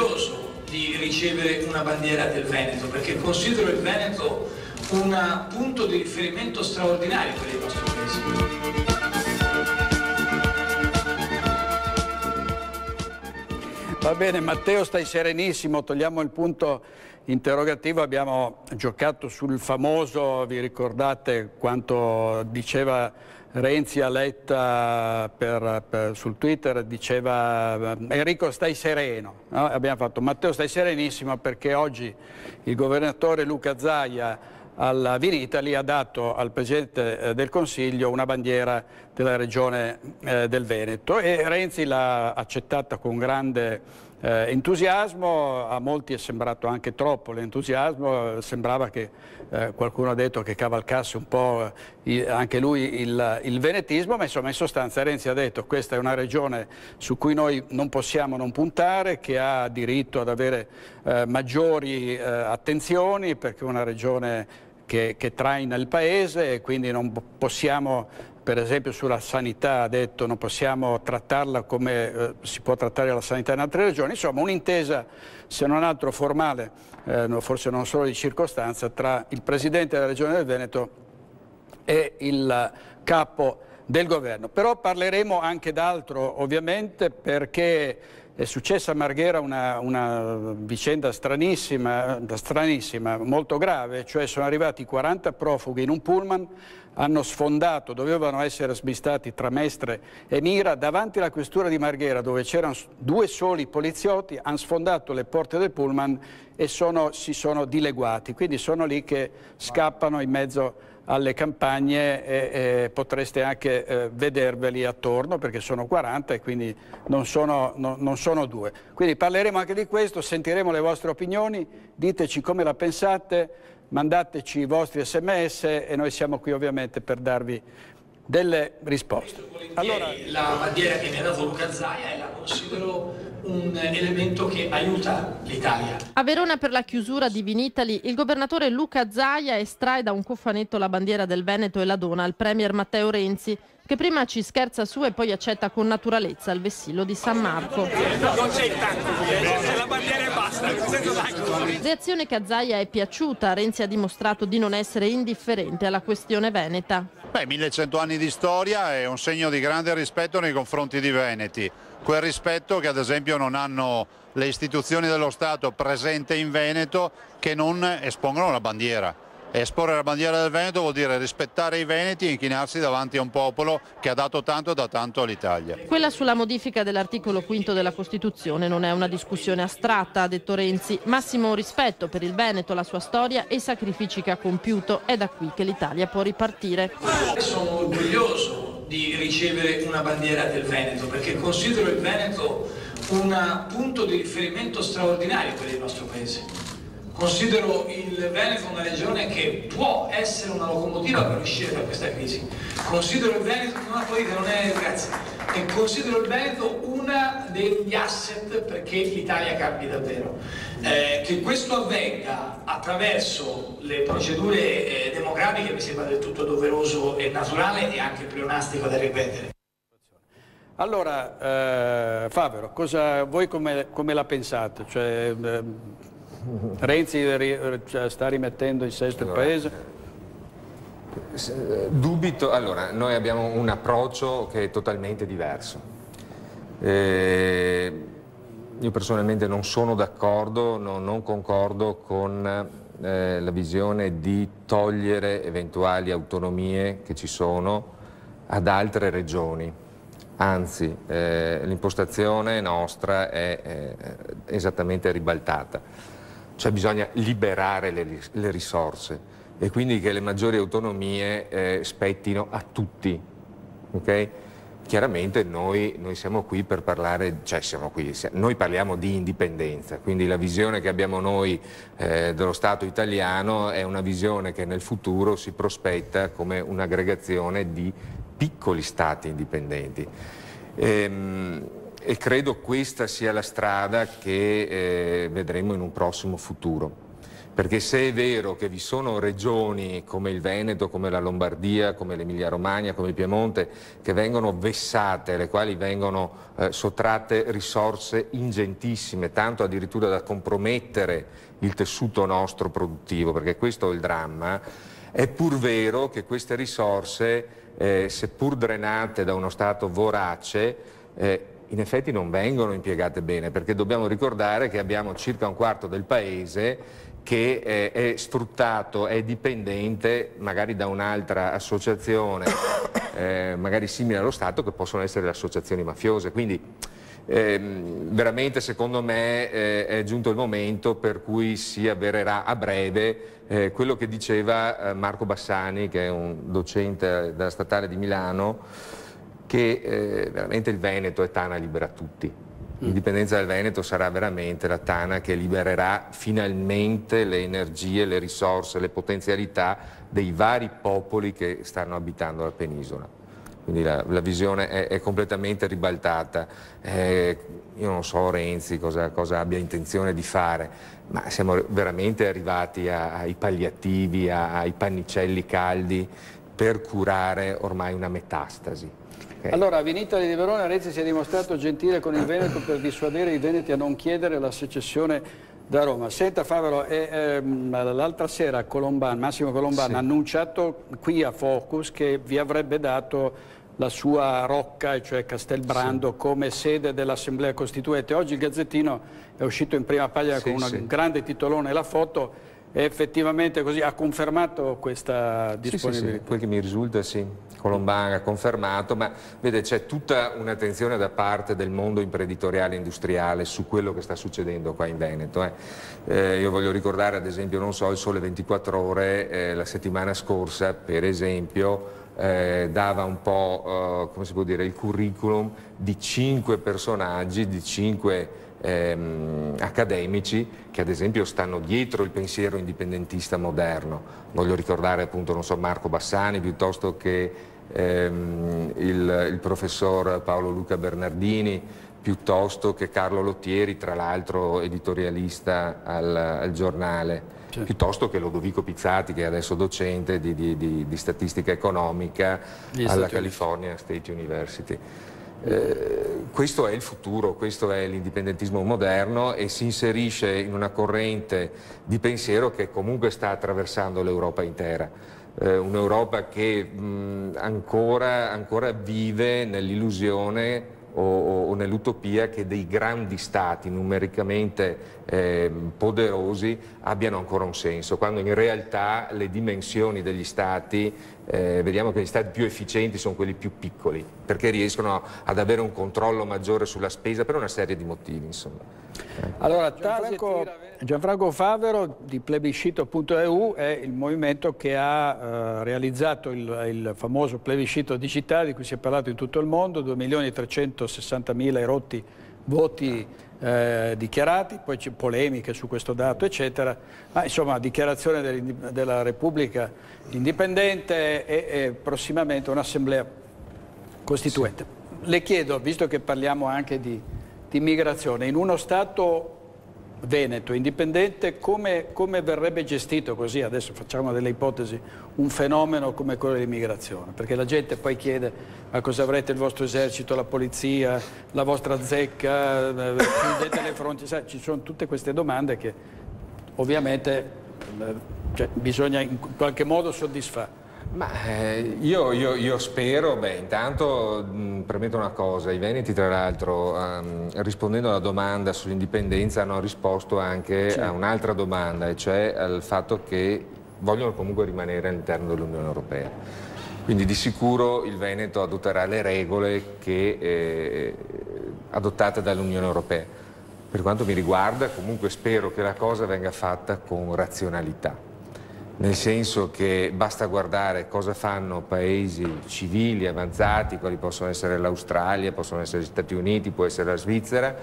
orgoglioso di ricevere una bandiera del Veneto, perché considero il Veneto un punto di riferimento straordinario per il nostro paese. Va bene, Matteo, stai serenissimo, togliamo il punto interrogativo. Abbiamo giocato sul famoso, vi ricordate quanto diceva Renzi a Letta sul Twitter, diceva Enrico stai sereno, no? Abbiamo fatto Matteo stai serenissimo perché oggi il governatore Luca Zaia alla Vinitaly ha dato al Presidente del Consiglio una bandiera della Regione del Veneto e Renzi l'ha accettata con grande entusiasmo. A molti è sembrato anche troppo l'entusiasmo, sembrava che qualcuno ha detto che cavalcasse un po' anche lui il venetismo, ma insomma in sostanza Renzi ha detto questa è una regione su cui noi non possiamo non puntare, che ha diritto ad avere maggiori attenzioni perché è una regione che traina il paese e quindi non possiamo, per esempio sulla sanità ha detto, non possiamo trattarla come si può trattare la sanità in altre regioni, insomma un'intesa se non altro formale, forse non solo di circostanza, tra il Presidente della Regione del Veneto e il capo del governo. Però parleremo anche d'altro ovviamente perché è successa a Marghera una vicenda stranissima, molto grave, cioè sono arrivati 40 profughi in un pullman, hanno sfondato, dovevano essere smistati tra Mestre e Mira, davanti alla questura di Marghera dove c'erano 2 soli poliziotti, hanno sfondato le porte del pullman e si sono dileguati, quindi sono lì che scappano in mezzo alle campagne e potreste anche vederveli attorno perché sono 40 e quindi non sono 2. Quindi parleremo anche di questo, sentiremo le vostre opinioni, diteci come la pensate, mandateci i vostri sms e noi siamo qui ovviamente per darvi delle risposte. Allora, la bandiera che mi ha dato Luca Zaia e la considero un elemento che aiuta l'Italia. A Verona per la chiusura di Vinitaly il governatore Luca Zaia estrae da un cofanetto la bandiera del Veneto e la dona al premier Matteo Renzi, che prima ci scherza su e poi accetta con naturalezza il vessillo di San Marco. Non c'è il tanto, c'è la bandiera e basta. Reazione che a Zaia è piaciuta, Renzi ha dimostrato di non essere indifferente alla questione veneta. 1100 anni di storia è un segno di grande rispetto nei confronti di veneti. Quel rispetto che ad esempio non hanno le istituzioni dello Stato presente in Veneto, che non espongono la bandiera. Esporre la bandiera del Veneto vuol dire rispettare i veneti e inchinarsi davanti a un popolo che ha dato tanto e dà tanto all'Italia. Quella sulla modifica dell'articolo 5 della Costituzione non è una discussione astratta, ha detto Renzi. Massimo rispetto per il Veneto, la sua storia e i sacrifici che ha compiuto. È da qui che l'Italia può ripartire. Sono orgoglioso di ricevere una bandiera del Veneto perché considero il Veneto un punto di riferimento straordinario per il nostro paese. Considero il Veneto una regione che può essere una locomotiva per uscire da questa crisi. Considero il Veneto e considero il Veneto uno degli asset perché l'Italia cambi davvero. Che questo avvenga attraverso le procedure democratiche mi sembra del tutto doveroso e naturale e anche pleonastico da ripetere. Allora, Favero, voi come la pensate? Cioè, Renzi sta rimettendo in sesto il paese? Dubito, allora, noi abbiamo un approccio che è totalmente diverso. Io personalmente non sono d'accordo, non concordo con la visione di togliere eventuali autonomie che ci sono ad altre regioni. Anzi, l'impostazione nostra è esattamente ribaltata. Cioè bisogna liberare le risorse e quindi che le maggiori autonomie spettino a tutti, okay? Chiaramente noi siamo qui per parlare, noi parliamo di indipendenza, quindi la visione che abbiamo noi dello Stato italiano è una visione che nel futuro si prospetta come un'aggregazione di piccoli Stati indipendenti. E credo questa sia la strada che vedremo in un prossimo futuro. Perché se è vero che vi sono regioni come il Veneto, come la Lombardia, come l'Emilia-Romagna, come il Piemonte, che vengono vessate, alle quali vengono sottratte risorse ingentissime, tanto addirittura da compromettere il tessuto nostro produttivo, perché questo è il dramma, è pur vero che queste risorse, seppur drenate da uno Stato vorace, in effetti non vengono impiegate bene, perché dobbiamo ricordare che abbiamo circa un quarto del paese che è sfruttato, è dipendente magari da un'altra associazione, magari simile allo Stato, che possono essere le associazioni mafiose. Quindi veramente secondo me è giunto il momento per cui si avvererà a breve quello che diceva Marco Bassani, che è un docente della Statale di Milano, che veramente il Veneto è tana libera tutti. L'indipendenza del Veneto sarà veramente la tana che libererà finalmente le energie, le risorse, le potenzialità dei vari popoli che stanno abitando la penisola. Quindi la visione è completamente ribaltata. Io non so Renzi cosa abbia intenzione di fare, ma siamo veramente arrivati ai palliativi, ai pannicelli caldi per curare ormai una metastasi. Allora, a Vinitali di Verona Renzi si è dimostrato gentile con il Veneto per dissuadere i veneti a non chiedere la secessione da Roma. Senta Favero, l'altra sera Massimo Colombano ha annunciato qui a Focus che vi avrebbe dato la sua rocca, cioè Castelbrando, come sede dell'Assemblea Costituente. Oggi il Gazzettino è uscito in prima pagina con un grande titolone e la foto. E effettivamente così ha confermato questa disponibilità? Sì, quel che mi risulta sì, Colombano ha confermato, ma vede c'è tutta un'attenzione da parte del mondo imprenditoriale e industriale su quello che sta succedendo qua in Veneto. Io voglio ricordare ad esempio, non so, il Sole 24 Ore la settimana scorsa per esempio dava un po', come si può dire, il curriculum di 5 personaggi, di 5 accademici che ad esempio stanno dietro il pensiero indipendentista moderno. Voglio ricordare appunto, non so, Marco Bassani, piuttosto che il professor Paolo Luca Bernardini, piuttosto che Carlo Lottieri, tra l'altro editorialista al giornale, piuttosto che Lodovico Pizzati, che è adesso docente di statistica economica alla California State University. Questo è il futuro, questo è l'indipendentismo moderno e si inserisce in una corrente di pensiero che comunque sta attraversando l'Europa intera. Un'Europa che ancora vive nell'illusione o nell'utopia che dei grandi stati numericamente poderosi abbiano ancora un senso, quando in realtà le dimensioni degli stati, vediamo che gli stati più efficienti sono quelli più piccoli, perché riescono ad avere un controllo maggiore sulla spesa per una serie di motivi, insomma. Allora, Gianfranco Favero di plebiscito.eu è il movimento che ha realizzato il famoso plebiscito digitale di cui si è parlato in tutto il mondo, 2.360.000 erotti voti dichiarati, poi c'è polemiche su questo dato eccetera, ma insomma dichiarazione della Repubblica indipendente e prossimamente un'assemblea costituente. Sì. Le chiedo, visto che parliamo anche di migrazione, in uno Stato veneto, indipendente, come verrebbe gestito così, adesso facciamo delle ipotesi, un fenomeno come quello dell'immigrazione? Perché la gente poi chiede: ma cosa avrete il vostro esercito, la polizia, la vostra zecca, chiudete le frontiere? Sai, ci sono tutte queste domande che ovviamente bisogna in qualche modo soddisfare. Ma io spero, intanto premetto una cosa, i veneti tra l'altro rispondendo alla domanda sull'indipendenza hanno risposto anche a un'altra domanda, e cioè al fatto che vogliono comunque rimanere all'interno dell'Unione Europea. Quindi di sicuro il Veneto adotterà le regole adottate dall'Unione Europea. Per quanto mi riguarda comunque spero che la cosa venga fatta con razionalità. Nel senso che basta guardare cosa fanno paesi civili, avanzati, quali possono essere l'Australia, possono essere gli Stati Uniti, può essere la Svizzera,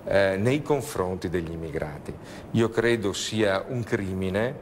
nei confronti degli immigrati. Io credo sia un crimine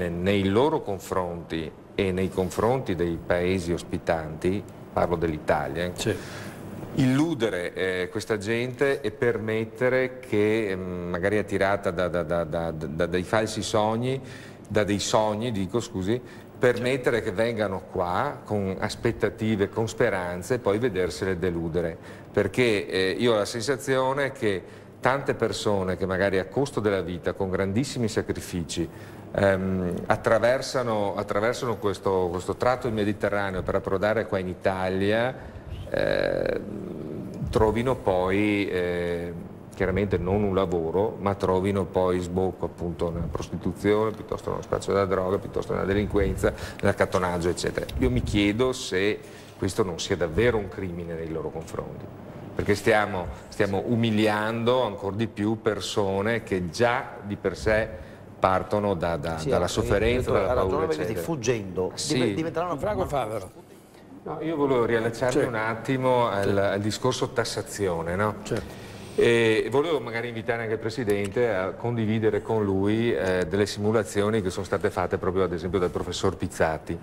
nei loro confronti e nei confronti dei paesi ospitanti, parlo dell'Italia, illudere questa gente e permettere che, magari attirata da dei falsi sogni, da dei sogni, dico scusi, permettere che vengano qua con aspettative, con speranze e poi vedersele deludere. Perché io ho la sensazione che tante persone che magari a costo della vita, con grandissimi sacrifici, attraversano questo tratto del Mediterraneo per approdare qua in Italia, trovino poi chiaramente non un lavoro, ma trovino poi sbocco appunto nella prostituzione, piuttosto nello spazio della droga, piuttosto nella delinquenza, nell'accattonaggio, eccetera. Io mi chiedo se questo non sia davvero un crimine nei loro confronti, perché stiamo umiliando ancora di più persone che già di per sé partono dalla sofferenza, dalla paura, eccetera. Fuggendo, diventeranno Franco Favero. No, io volevo riallacciarmi un attimo al discorso tassazione, no? Certo. E volevo magari invitare anche il Presidente a condividere con lui delle simulazioni che sono state fatte proprio ad esempio dal professor Pizzati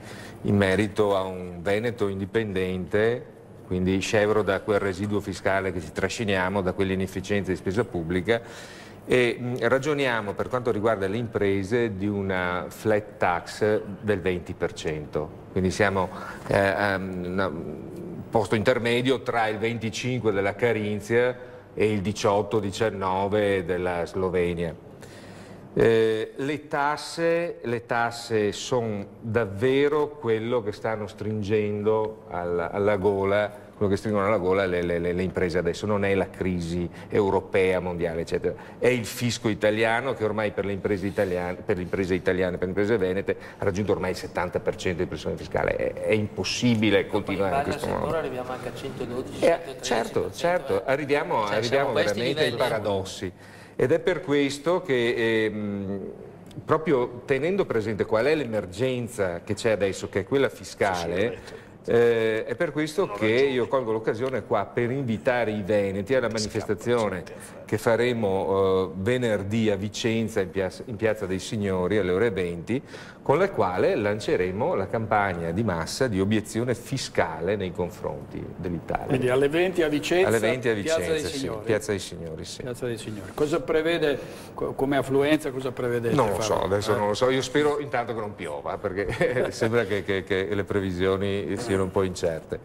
in merito a un Veneto indipendente, quindi scevro da quel residuo fiscale che ci trasciniamo, da quell'inefficienza di spesa pubblica, e ragioniamo per quanto riguarda le imprese di una flat tax del 20%, quindi siamo a un posto intermedio tra il 25% della Carinzia e il 18-19% della Slovenia. Le tasse sono davvero quello che stanno stringendo alla gola, quello che stringono alla gola le imprese adesso. Non è la crisi europea, mondiale, eccetera. È il fisco italiano che ormai per le imprese italiane, per le imprese venete, ha raggiunto ormai il 70% di pressione fiscale. È impossibile continuare in questo modo. Ora arriviamo anche a 112, 113%. Certo, arriviamo veramente ai paradossi. Ed è per questo che proprio tenendo presente qual è l'emergenza che c'è adesso, che è quella fiscale, è per questo che io colgo l'occasione qua per invitare i veneti alla manifestazione che faremo venerdì a Vicenza in Piazza dei Signori alle ore 20, con la quale lanceremo la campagna di massa di obiezione fiscale nei confronti dell'Italia. Quindi alle 20 a Vicenza, alle 20 a Vicenza, Piazza dei Signori. Sì, Piazza dei Signori, sì. Piazza dei Signori. Cosa prevede come affluenza? Cosa prevedete? Non lo so, adesso non lo so. Io spero intanto che non piova, perché sembra che le previsioni siano un po' incerte.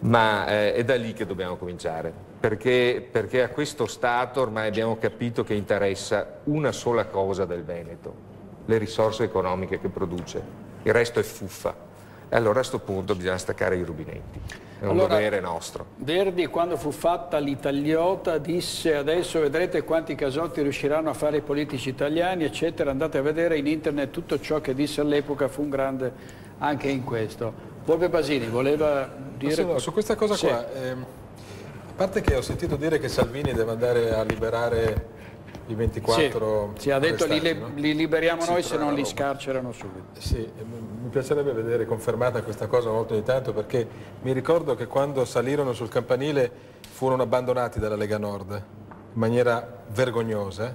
Ma è da lì che dobbiamo cominciare, perché a questo Stato ormai abbiamo capito che interessa una sola cosa del Veneto: le risorse economiche che produce, il resto è fuffa. E allora a questo punto bisogna staccare i rubinetti, è un dovere nostro. Verdi, quando fu fatta l'Italiota, disse: adesso vedrete quanti casotti riusciranno a fare i politici italiani, eccetera. Andate a vedere in internet tutto ciò che disse all'epoca, fu un grande anche in questo. Volpe Basini voleva dire... No, su questa cosa qua, a parte che ho sentito dire che Salvini deve andare a liberare i 24 sì, ha detto arrestati, li liberiamo noi, se non li scarcerano subito. Sì, mi piacerebbe vedere confermata questa cosa molto ogni tanto, perché mi ricordo che quando salirono sul campanile furono abbandonati dalla Lega Nord in maniera vergognosa,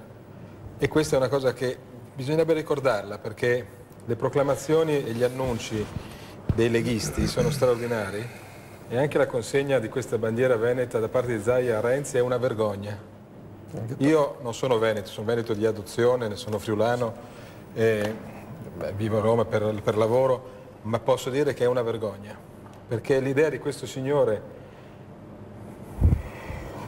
e questa è una cosa che bisognerebbe ricordarla, perché le proclamazioni e gli annunci dei leghisti sono straordinari, e anche la consegna di questa bandiera veneta da parte di Zaia a Renzi è una vergogna. Io non sono veneto, sono veneto di adozione, ne sono friulano, vivo a Roma per lavoro, ma posso dire che è una vergogna, perché l'idea di questo signore,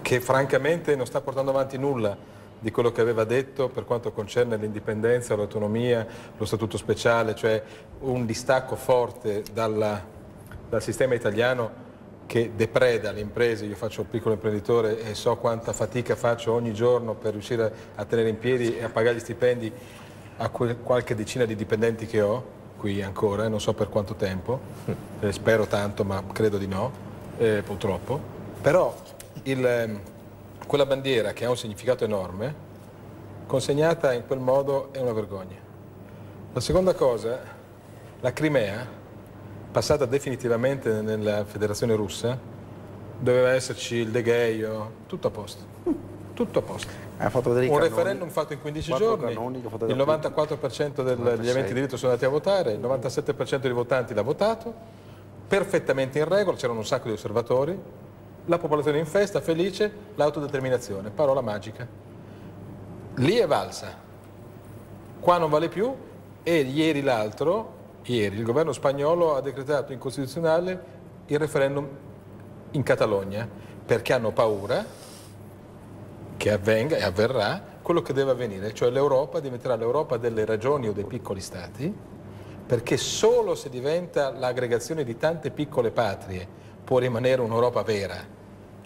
che francamente non sta portando avanti nulla di quello che aveva detto per quanto concerne l'indipendenza, l'autonomia, lo statuto speciale, cioè un distacco forte dal sistema italiano che depreda le imprese. Io faccio un piccolo imprenditore e so quanta fatica faccio ogni giorno per riuscire a tenere in piedi e a pagare gli stipendi a qualche decina di dipendenti che ho qui ancora, non so per quanto tempo, spero tanto ma credo di no, purtroppo. Però quella bandiera, che ha un significato enorme, consegnata in quel modo è una vergogna. La seconda cosa, la Crimea, passata definitivamente nella Federazione Russa, doveva esserci il degheio, tutto a posto. Tutto a posto. Un referendum fatto in 15 giorni, il 94% degli aventi diritto sono andati a votare, il 97% dei votanti l'ha votato, perfettamente in regola, c'erano un sacco di osservatori, La popolazione in festa, felice, l'autodeterminazione, parola magica. Lì è valsa, qua non vale più e ieri il governo spagnolo ha decretato incostituzionale il referendum in Catalogna perché hanno paura che avvenga e avverrà quello che deve avvenire, cioè l'Europa diventerà l'Europa delle regioni o dei piccoli stati, perché solo se diventa l'aggregazione di tante piccole patrie può rimanere un'Europa vera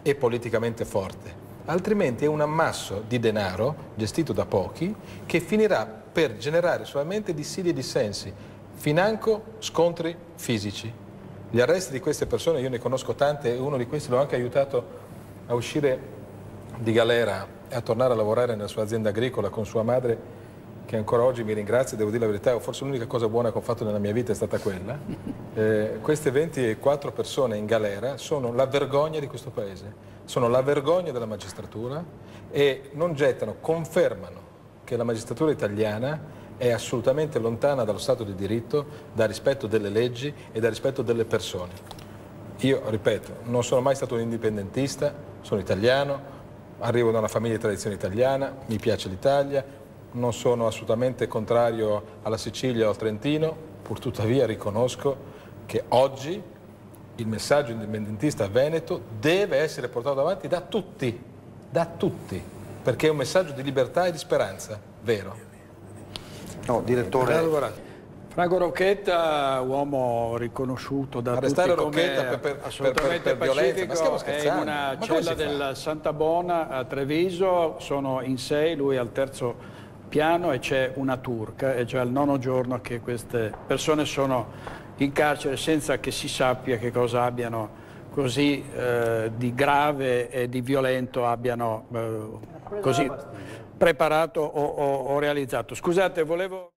e politicamente forte. Altrimenti è un ammasso di denaro gestito da pochi che finirà per generare solamente dissidi e dissensi, financo scontri fisici. Gli arresti di queste persone, io ne conosco tante e uno di questi l'ho anche aiutato a uscire di galera e a tornare a lavorare nella sua azienda agricola con sua madre, che ancora oggi mi ringrazia, devo dire la verità, forse l'unica cosa buona che ho fatto nella mia vita è stata quella. Queste 24 persone in galera sono la vergogna di questo paese, sono la vergogna della magistratura e non gettano, confermano che la magistratura italiana è assolutamente lontana dallo Stato di diritto, dal rispetto delle leggi e dal rispetto delle persone. Io, ripeto, non sono mai stato un indipendentista, sono italiano, arrivo da una famiglia di tradizione italiana, mi piace l'Italia, non sono assolutamente contrario alla Sicilia o al Trentino, pur tuttavia riconosco che oggi il messaggio indipendentista veneto deve essere portato avanti da tutti, perché è un messaggio di libertà e di speranza, vero. No, direttore. Franco Rocchetta, uomo riconosciuto da Arrestare tutti come Rocchetta assolutamente per violenza, ma stiamo pacifico, è in scherzando? una cella del Santa Bona a Treviso, sono in 6, lui al terzo piano e c'è una turca, è già il 9° giorno che queste persone sono in carcere senza che si sappia che cosa abbiano così di grave e di violento abbiano così preparato o realizzato. Scusate, volevo...